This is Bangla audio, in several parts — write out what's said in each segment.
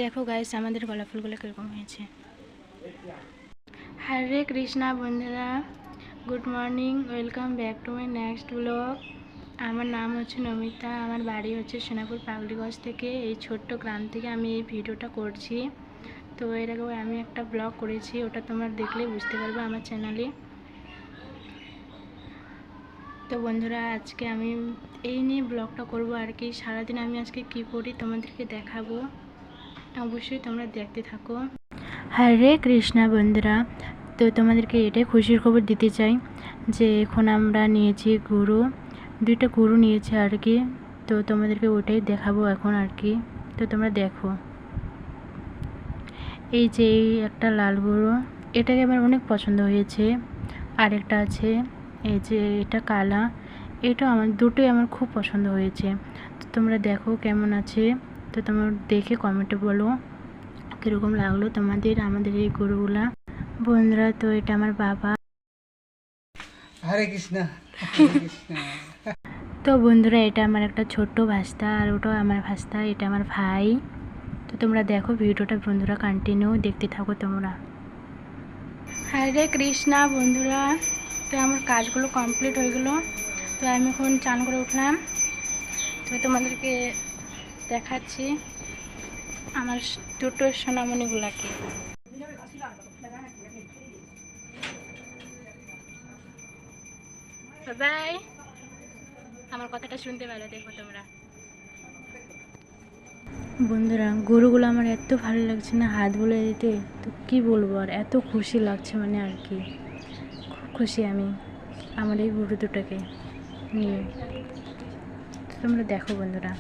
দেখো গাইস আমাদের গোলাপ ফুলগুলো কীরকম হয়েছে। হরে কৃষ্ণা বন্ধুরা, good morning, welcome back to my next blog. আমার নাম হচ্ছে নমিতা, আমার বাড়ি হচ্ছে সোনাপুর পাগলিগঞ্জ থেকে। এই ছোট্ট গ্রাম থেকে আমি এই ভিডিওটা করছি। তো এর আগে আমি একটা ব্লগ করেছি, ওটা তোমরা দেখলে বুঝতে পারবে আমার চ্যানেলে। তো বন্ধুরা আজকে আমি এই নিয়ে ব্লগটা করব আর কি। সারাদিন আমি আজকে কি করি তোমাদেরকে দেখাবো, অবশ্যই তোমরা দেখতে থাকো। হরে কৃষ্ণা বন্ধুরা, তো তোমাদেরকে এটাই খুশির খবর দিতে চাই যে এখন আমরা নিয়েছি গরু, 2টা গরু নিয়েছি আর কি। তো তোমাদেরকে ওটাই দেখাবো এখন আর কি। তো তোমরা দেখো, এই যে এই একটা লাল গরু, এটাকে আমার অনেক পছন্দ হয়েছে। আরেকটা আছে এই যে এটা কালা, এটা আমার দুটোই আমার খুব পছন্দ হয়েছে। তো তোমরা দেখো কেমন আছে, তো তোমরা দেখে কমেন্টে বলো কীরকম লাগলো তোমাদের আমাদের এই গরুগুলা। বন্ধুরা তো এটা আমার বাবা। হরে কৃষ্ণ। তো বন্ধুরা এটা আমার একটা ছোট্ট ভাস্তা, আর ওটাও আমার ভাস্তা, এটা আমার ভাই। তো তোমরা দেখো ভিডিওটা বন্ধুরা, কন্টিনিউ দেখতে থাকো তোমরা। হরে কৃষ্ণা বন্ধুরা, তো আমার কাজগুলো কমপ্লিট হয়ে গেলো। তো আমি এখন চান করে উঠলাম। তো তোমাদেরকে দেখাচ্ছি আমার দুটো সোনামণিগুলাকে। বাই, আমার কথাটা শুনতে পারো, দেখো তোমরা। বন্ধুরা গরুগুলো আমার এত ভালো লাগছে না হাত বলে দিতে, তো কি বলবো, আর এত খুশি লাগছে মানে আর কি। খুব খুশি আমি আমার এই গরু দুটোকে নিয়ে। তোমরা দেখো বন্ধুরা,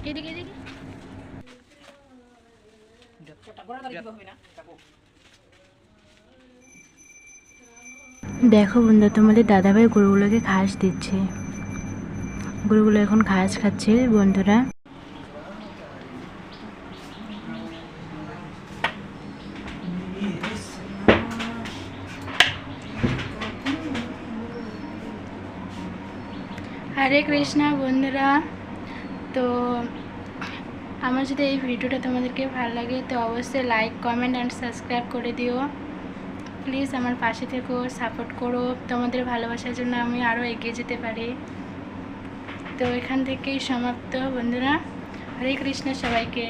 দেখো বন্ধুরা তোমাদের দাদাভাই গরুগুলোকে ঘাস দিচ্ছে। গরুগুলো এখন ঘাস খাচ্ছে বন্ধুরা। হরে কৃষ্ণা বন্ধুরা, তো আমার যদি এই ভিডিওটা তোমাদেরকে ভালো লাগে তো অবশ্যই লাইক, কমেন্ট অ্যান্ড সাবস্ক্রাইব করে দিও। প্লিজ আমার পাশে থেকো, সাপোর্ট করো। তোমাদের ভালোবাসার জন্য আমি আরও এগিয়ে যেতে পারি। তো এখান থেকেই সমাপ্ত বন্ধুরা। হরে কৃষ্ণ সবাইকে।